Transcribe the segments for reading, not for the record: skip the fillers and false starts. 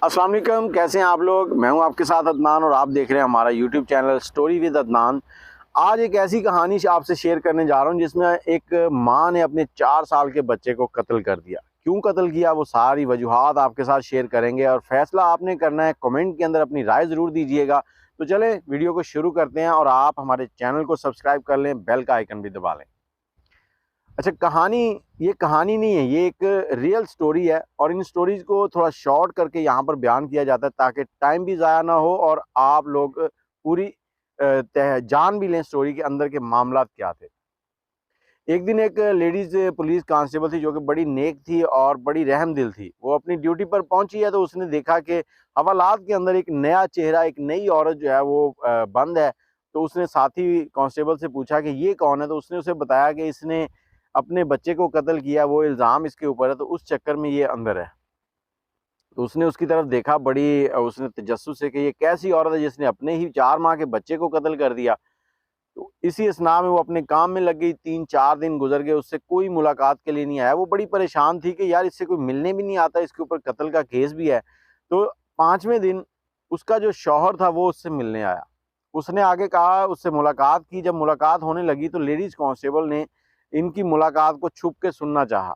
अस्सलाम वालेकुम, कैसे हैं आप लोग। मैं हूं आपके साथ अदनान और आप देख रहे हैं हमारा YouTube channel story with Adnan. आज एक ऐसी कहानी आपसे शेयर करने जा रहा हूं जिसमें एक मां ने अपने 4 साल के बच्चे को कत्ल कर दिया। क्यों कत्ल किया वो सारी वजूहात आपके साथ शेयर करेंगे और फैसला आपने करना है। कमेंट के अंदर अपनी राय ज़रूर दीजिएगा। तो चलें वीडियो को शुरू करते हैं और आप हमारे चैनल को सब्सक्राइब कर लें, बेल का आइकन भी दबा लें। अच्छा, ये कहानी नहीं है, ये एक रियल स्टोरी है और इन स्टोरीज को थोड़ा शॉर्ट करके यहाँ पर बयान किया जाता है ताकि टाइम भी ज़ाया ना हो और आप लोग पूरी जान भी लें स्टोरी के अंदर के मामलात क्या थे। एक दिन एक लेडीज पुलिस कांस्टेबल थी जो कि बड़ी नेक थी और बड़ी रहम दिल थी। वो अपनी ड्यूटी पर पहुंची है तो उसने देखा कि हवालात के अंदर एक नया चेहरा, एक नई औरत जो है वो बंद है। तो उसने साथी कांस्टेबल से पूछा कि ये कौन है। तो उसने उसे बताया कि इसने अपने बच्चे को कत्ल किया, वो इल्ज़ाम इसके ऊपर है, तो उस चक्कर में ये अंदर है। तो उसने उसकी तरफ देखा, बड़ी उसने तजस्सुस से कि ये कैसी औरत है जिसने अपने ही 4 माह के बच्चे को कत्ल कर दिया। तो इसी असना में वो अपने काम में लग गई। 3-4 दिन गुजर गए, उससे कोई मुलाकात के लिए नहीं आया। वो बड़ी परेशान थी कि यार इससे कोई मिलने भी नहीं आता, इसके ऊपर कत्ल का केस भी है। तो 5वें दिन उसका जो शौहर था वो उससे मिलने आया। उसने आगे कहा, उससे मुलाकात की। जब मुलाकात होने लगी तो लेडीज कांस्टेबल ने इनकी मुलाकात को छुप के सुनना चाहा।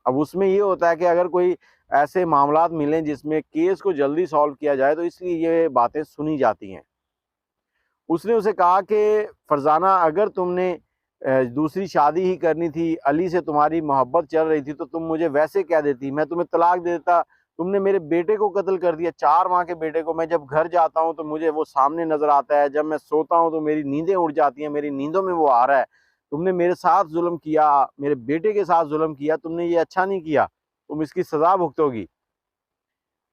अब उसमें ये होता है कि अगर कोई ऐसे मामलात मिलें जिसमें केस को जल्दी सॉल्व किया जाए तो इसलिए ये बातें सुनी जाती हैं। उसने उसे कहा कि फरजाना, अगर तुमने दूसरी शादी ही करनी थी, अली से तुम्हारी मोहब्बत चल रही थी, तो तुम मुझे वैसे कह देती, मैं तुम्हें तलाक दे देता। तुमने मेरे बेटे को कत्ल कर दिया, 4 माह के बेटे को। मैं जब घर जाता हूँ तो मुझे वो सामने नजर आता है, जब मैं सोता हूँ तो मेरी नींदें उड़ जाती हैं, मेरी नींदों में वो आ रहा है। तुमने मेरे साथ जुल्म किया, मेरे बेटे के साथ जुल्म किया, तुमने ये अच्छा नहीं किया, तुम इसकी सजा भुगतोगी।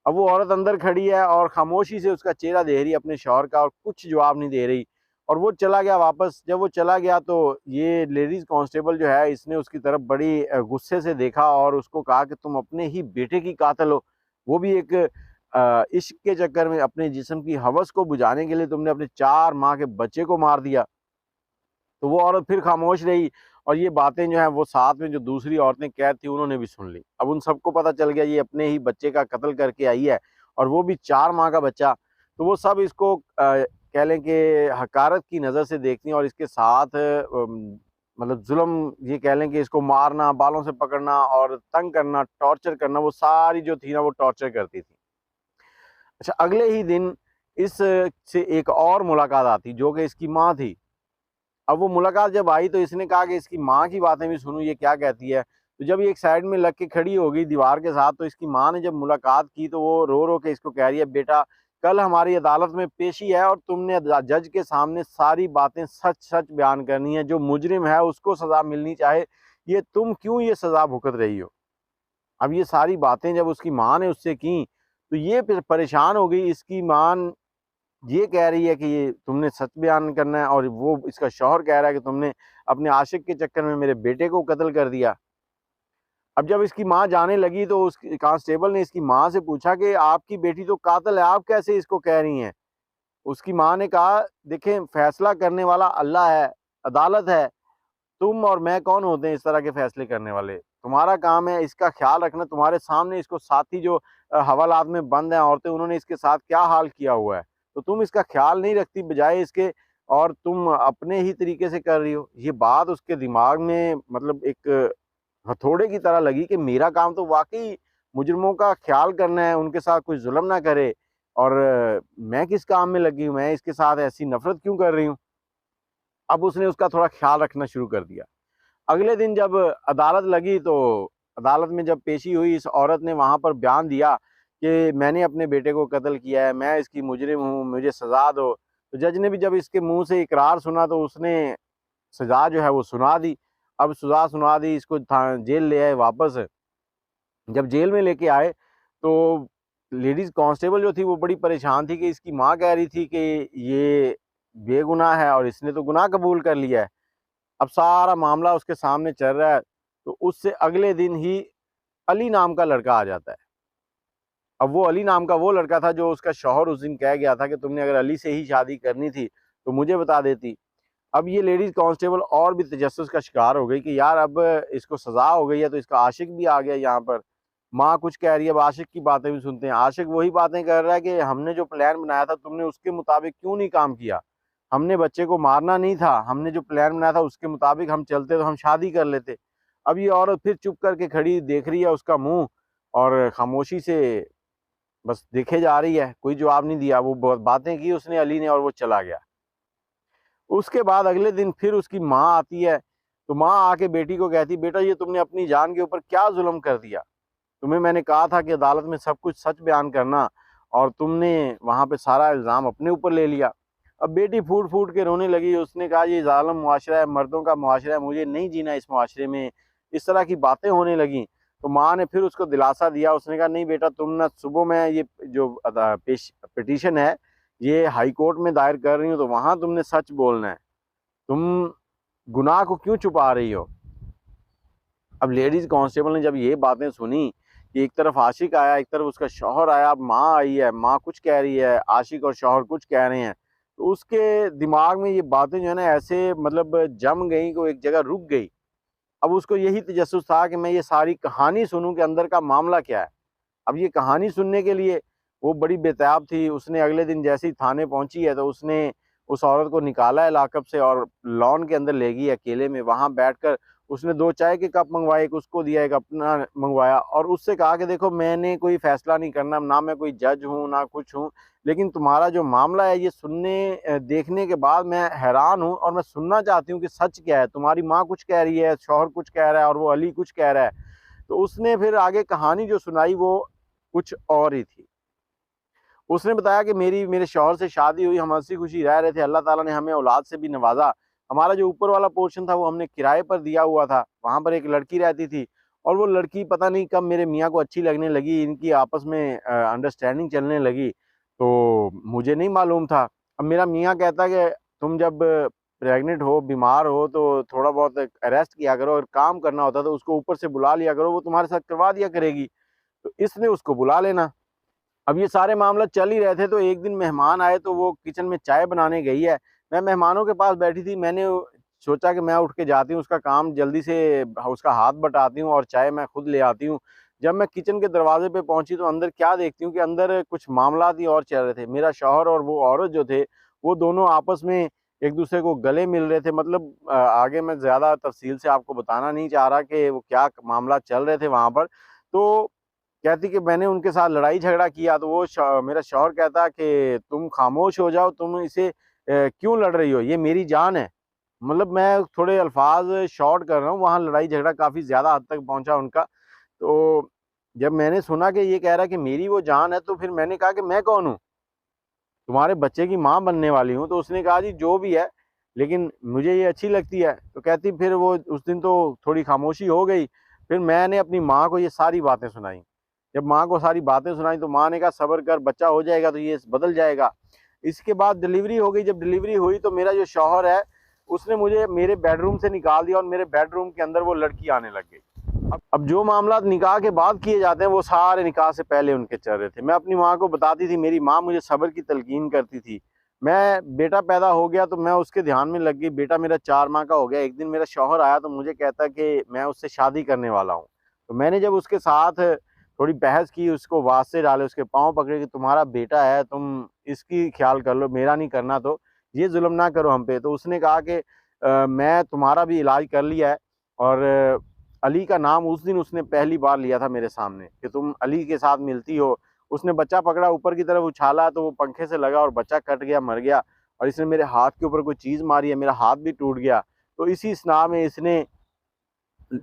अब वो औरत अंदर खड़ी है और खामोशी से उसका चेहरा देख रही है अपने शौहर का और कुछ जवाब नहीं दे रही। और वो चला गया वापस। जब वो चला गया तो ये लेडीज कांस्टेबल जो है, इसने उसकी तरफ बड़ी गुस्से से देखा और उसको कहा कि तुम अपने ही बेटे की कातिल हो, वो भी एक इश्क के चक्कर में, अपने जिस्म की हवस को बुझाने के लिए तुमने अपने 4 माह के बच्चे को मार दिया। तो वो औरत फिर खामोश रही और ये बातें जो है वो साथ में जो दूसरी औरतें कैद थी उन्होंने भी सुन ली। अब उन सबको पता चल गया ये अपने ही बच्चे का कत्ल करके आई है और वो भी 4 माह का बच्चा। तो वो सब इसको कह लें कि हकारत की नज़र से देखती हैं और इसके साथ मतलब जुल्म, ये कह लें कि इसको मारना, बालों से पकड़ना और तंग करना, टॉर्चर करना, वो सारी जो थी ना वो टॉर्चर करती थी। अच्छा, अगले ही दिन इस से एक और मुलाकात आती जो कि इसकी माँ थी। अब वो मुलाकात जब आई तो इसने कहा कि इसकी माँ की बातें भी सुनूं, ये क्या कहती है। तो जब ये एक साइड में लग के खड़ी हो गई दीवार के साथ, तो इसकी माँ ने जब मुलाकात की तो वो रो रो के इसको कह रही है, बेटा कल हमारी अदालत में पेशी है और तुमने जज के सामने सारी बातें सच सच बयान करनी है। जो मुजरिम है उसको सजा मिलनी चाहे, ये तुम क्यों ये सजा भुगत रही हो। अब ये सारी बातें जब उसकी माँ ने उससे की तो ये फिर परेशान हो गई। इसकी माँ ये कह रही है कि ये तुमने सच बयान करना है और वो इसका शौहर कह रहा है कि तुमने अपने आशिक के चक्कर में मेरे बेटे को कत्ल कर दिया। अब जब इसकी माँ जाने लगी तो उस कांस्टेबल ने इसकी माँ से पूछा कि आपकी बेटी तो कातिल है, आप कैसे इसको कह रही हैं। उसकी माँ ने कहा, देखें फैसला करने वाला अल्लाह है, अदालत है। तुम और मैं कौन होते हैं इस तरह के फैसले करने वाले। तुम्हारा काम है इसका ख्याल रखना। तुम्हारे सामने इसको साथी जो हवालात में बंद हैं औरतें, उन्होंने इसके साथ क्या हाल किया हुआ है, तो तुम इसका ख्याल नहीं रखती बजाय इसके, और तुम अपने ही तरीके से कर रही हो। ये बात उसके दिमाग में मतलब एक हथौड़े की तरह लगी कि मेरा काम तो वाकई मुजरिमों का ख्याल करना है, उनके साथ कोई जुल्म ना करे, और मैं किस काम में लगी हूँ, मैं इसके साथ ऐसी नफरत क्यों कर रही हूँ। अब उसने उसका थोड़ा ख्याल रखना शुरू कर दिया। अगले दिन जब अदालत लगी तो अदालत में जब पेशी हुई, इस औरत ने वहाँ पर बयान दिया कि मैंने अपने बेटे को कत्ल किया है, मैं इसकी मुजरिम हूँ, मुझे सज़ा दो। तो जज ने भी जब इसके मुंह से इकरार सुना तो उसने सज़ा जो है वो सुना दी। अब सज़ा सुना दी, इसको जेल ले आए वापस। जब जेल में लेके आए तो लेडीज़ कांस्टेबल जो थी वो बड़ी परेशान थी कि इसकी माँ कह रही थी कि ये बेगुनाह है और इसने तो गुनाह कबूल कर लिया है। अब सारा मामला उसके सामने चल रहा है। तो उससे अगले दिन ही अली नाम का लड़का आ जाता है। अब वो अली नाम का वो लड़का था जो उसका शौहर उस दिन कह गया था कि तुमने अगर अली से ही शादी करनी थी तो मुझे बता देती। अब ये लेडीज कांस्टेबल और भी तजस्सुस का शिकार हो गई कि यार अब इसको सजा हो गई है तो इसका आशिक भी आ गया यहाँ पर। माँ कुछ कह रही है, अब आशिक की बातें भी सुनते हैं। आशिक वही बातें कर रहा है कि हमने जो प्लान बनाया था तुमने उसके मुताबिक क्यों नहीं काम किया, हमने बच्चे को मारना नहीं था, हमने जो प्लान बनाया था उसके मुताबिक हम चलते तो हम शादी कर लेते। अब ये औरत फिर चुप करके खड़ी देख रही है उसका मुंह, और खामोशी से बस देखे जा रही है, कोई जवाब नहीं दिया। वो बातें की उसने, अली ने, और वो चला गया। उसके बाद अगले दिन फिर उसकी माँ आती है, तो माँ आके बेटी को कहती, बेटा ये तुमने अपनी जान के ऊपर क्या जुल्म कर दिया, तुम्हें मैंने कहा था कि अदालत में सब कुछ सच बयान करना, और तुमने वहाँ पे सारा इल्ज़ाम अपने ऊपर ले लिया। अब बेटी फूट फूट के रोने लगी। उसने कहा ये ज़ालिम मुआशरा है, मर्दों का मुआशरा है, मुझे नहीं जीना इस मुआशरे में। इस तरह की बातें होने लगी। तो माँ ने फिर उसको दिलासा दिया। उसने कहा नहीं बेटा, तुम ना सुबह में ये जो पिटीशन है ये हाई कोर्ट में दायर कर रही हो, तो वहाँ तुमने सच बोलना है, तुम गुनाह को क्यों छुपा रही हो। अब लेडीज कांस्टेबल ने जब ये बातें सुनी कि एक तरफ आशिक आया, एक तरफ उसका शौहर आया, अब माँ आई है, माँ कुछ कह रही है, आशिक और शौहर कुछ कह रहे हैं, तो उसके दिमाग में ये बातें जो है ना ऐसे मतलब जम गई को एक जगह रुक गई। अब उसको यही तजस्सुस था कि मैं ये सारी कहानी सुनूं कि अंदर का मामला क्या है। अब ये कहानी सुनने के लिए वो बड़ी बेताब थी। उसने अगले दिन जैसे ही थाने पहुंची है तो उसने उस औरत को निकाला है लाकअप से और लॉन के अंदर ले गई अकेले में। वहां बैठकर उसने 2 चाय के कप मंगवाए, एक उसको दिया, एक अपना मंगवाया, और उससे कहा कि देखो मैंने कोई फैसला नहीं करना, ना मैं कोई जज हूँ ना कुछ हूँ, लेकिन तुम्हारा जो मामला है ये सुनने देखने के बाद मैं हैरान हूँ और मैं सुनना चाहती हूँ कि सच क्या है। तुम्हारी माँ कुछ कह रही है, शौहर कुछ कह रहा है और वो अली कुछ कह रहा है। तो उसने फिर आगे कहानी जो सुनाई वो कुछ और ही थी। उसने बताया कि मेरे शौहर से शादी हुई, हम हंसी खुशी रह रहे थे, अल्लाह ताला ने हमें औलाद से भी नवाजा। हमारा जो ऊपर वाला पोर्शन था वो हमने किराए पर दिया हुआ था, वहाँ पर एक लड़की रहती थी, और वो लड़की पता नहीं कब मेरे मियाँ को अच्छी लगने लगी, इनकी आपस में अंडरस्टैंडिंग चलने लगी, तो मुझे नहीं मालूम था। अब मेरा मियाँ कहता कि तुम जब प्रेग्नेंट हो, बीमार हो, तो थोड़ा बहुत अरेस्ट किया करो, और काम करना होता तो उसको ऊपर से बुला लिया करो, वो तुम्हारे साथ करवा दिया करेगी, तो इसने उसको बुला लेना। अब ये सारे मामला चल ही रहे थे, तो एक दिन मेहमान आए, तो वो किचन में चाय बनाने गई है। मैं मेहमानों के पास बैठी थी, मैंने सोचा कि मैं उठ के जाती हूँ, उसका काम जल्दी से उसका हाथ बटाती हूँ और चाय मैं खुद ले आती हूँ। जब मैं किचन के दरवाजे पे पहुंची तो अंदर क्या देखती हूँ कि अंदर कुछ मामलात ही और चल रहे थे। मेरा शौहर और वो औरत जो थे वो दोनों आपस में एक दूसरे को गले मिल रहे थे। मतलब आगे मैं ज़्यादा तफसील से आपको बताना नहीं चाह रहा कि वो क्या मामला चल रहे थे वहाँ पर। तो कहती कि मैंने उनके साथ लड़ाई झगड़ा किया, तो वो मेरा शौहर कहता कि तुम खामोश हो जाओ, तुम इसे क्यों लड़ रही हो, ये मेरी जान है। मतलब मैं थोड़े अल्फाज शॉर्ट कर रहा हूँ, वहाँ लड़ाई झगड़ा काफ़ी ज़्यादा हद तक पहुँचा उनका। तो जब मैंने सुना कि ये कह रहा है कि मेरी वो जान है, तो फिर मैंने कहा कि मैं कौन हूँ, तुम्हारे बच्चे की माँ बनने वाली हूँ। तो उसने कहा जी जो भी है, लेकिन मुझे ये अच्छी लगती है। तो कहती फिर वो उस दिन तो थोड़ी खामोशी हो गई। फिर मैंने अपनी माँ को ये सारी बातें सुनाई। जब माँ को सारी बातें सुनाई तो माँ ने कहा सब्र कर, बच्चा हो जाएगा तो ये बदल जाएगा। इसके बाद डिलीवरी हो गई। जब डिलीवरी हुई तो मेरा जो शौहर है उसने मुझे मेरे बेडरूम से निकाल दिया और मेरे बेडरूम के अंदर वो लड़की आने लग गई। अब जो मामला निकाह के बाद किए जाते हैं वो सारे निकाह से पहले उनके चल रहे थे। मैं अपनी माँ को बताती थी, मेरी माँ मुझे सब्र की तलकीन करती थी। मैं बेटा पैदा हो गया तो मैं उसके ध्यान में लग गई। बेटा मेरा 4 माह का हो गया। एक दिन मेरा शौहर आया तो मुझे कहता कि मैं उससे शादी करने वाला हूँ। तो मैंने जब उसके साथ थोड़ी बहस की, उसको वास्ते डाले, उसके पाँव पकड़े कि तुम्हारा बेटा है, तुम इसकी ख्याल कर लो, मेरा नहीं करना, तो ये जुल्म ना करो हम पे। तो उसने कहा कि मैं तुम्हारा भी इलाज कर लिया है, और अली का नाम उस दिन उसने पहली बार लिया था मेरे सामने कि तुम अली के साथ मिलती हो। उसने बच्चा पकड़ा, ऊपर की तरफ उछाला तो वो पंखे से लगा और बच्चा कट गया, मर गया। और इसने मेरे हाथ के ऊपर कोई चीज़ मारी है, मेरा हाथ भी टूट गया। तो इसी स्नाह में इसने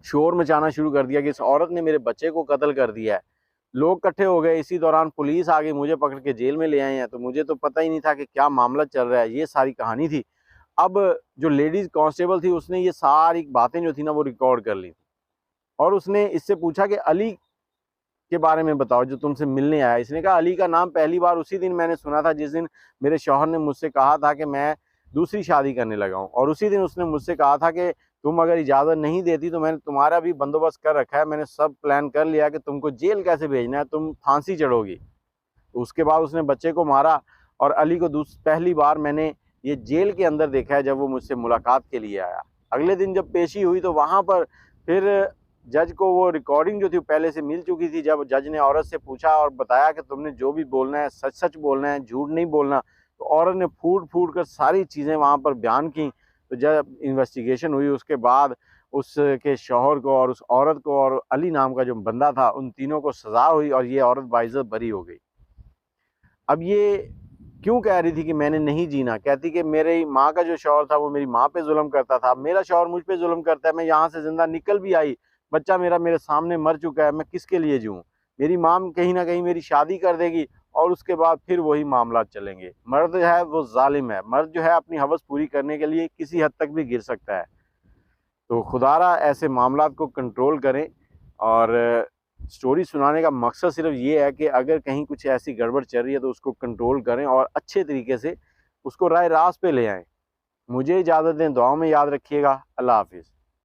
शोर मचाना शुरू कर दिया कि इस औरत ने मेरे बच्चे को कत्ल कर दिया है। लोग इकट्ठे हो गए। इसी दौरान पुलिस आ गई, मुझे पकड़ के जेल में ले आए हैं। तो मुझे तो पता ही नहीं था कि क्या मामला चल रहा है। ये सारी कहानी थी। अब जो लेडीज कांस्टेबल थी उसने ये सारी बातें जो थी ना वो रिकॉर्ड कर ली, और उसने इससे पूछा कि अली के बारे में बताओ जो तुमसे मिलने आया। इसने कहा अली का नाम पहली बार उसी दिन मैंने सुना था जिस दिन मेरे शौहर ने मुझसे कहा था कि मैं दूसरी शादी करने लगा हूँ, और उसी दिन उसने मुझसे कहा था कि तुम अगर इजाज़त नहीं देती तो मैंने तुम्हारा भी बंदोबस्त कर रखा है, मैंने सब प्लान कर लिया कि तुमको जेल कैसे भेजना है, तुम फांसी चढ़ोगी। तो उसके बाद उसने बच्चे को मारा, और अली को पहली बार मैंने ये जेल के अंदर देखा है जब वो मुझसे मुलाकात के लिए आया। अगले दिन जब पेशी हुई तो वहाँ पर फिर जज को वो रिकॉर्डिंग जो थी पहले से मिल चुकी थी। जब जज ने औरत से पूछा और बताया कि तुमने जो भी बोलना है सच सच बोलना है, झूठ नहीं बोलना, तो औरत ने फूट फूट कर सारी चीज़ें वहाँ पर बयान की। तो जब इन्वेस्टिगेशन हुई उसके बाद उसके शौहर को और उस औरत को और अली नाम का जो बंदा था, उन तीनों को सज़ा हुई और ये औरत बाइज्जत बरी हो गई। अब ये क्यों कह रही थी कि मैंने नहीं जीना, कहती कि मेरी माँ का जो शौहर था वो मेरी माँ पे जुल्म करता था, मेरा शौहर मुझ पे जुल्म करता है, मैं यहाँ से ज़िंदा निकल भी आई, बच्चा मेरा मेरे सामने मर चुका है, मैं किसके लिए जीऊँ। मेरी माँ कहीं ना कहीं मेरी शादी कर देगी और उसके बाद फिर वही मामला चलेंगे। मर्द है वो जालिम है, मर्द जो है अपनी हवस पूरी करने के लिए किसी हद तक भी गिर सकता है। तो खुदारा ऐसे मामलात को कंट्रोल करें। और स्टोरी सुनाने का मकसद सिर्फ ये है कि अगर कहीं कुछ ऐसी गड़बड़ चल रही है तो उसको कंट्रोल करें और अच्छे तरीके से उसको राय रास्त पे ले आएं। मुझे इजाज़त दें, दुआओं में याद रखिएगा। अल्लाह हाफिज़।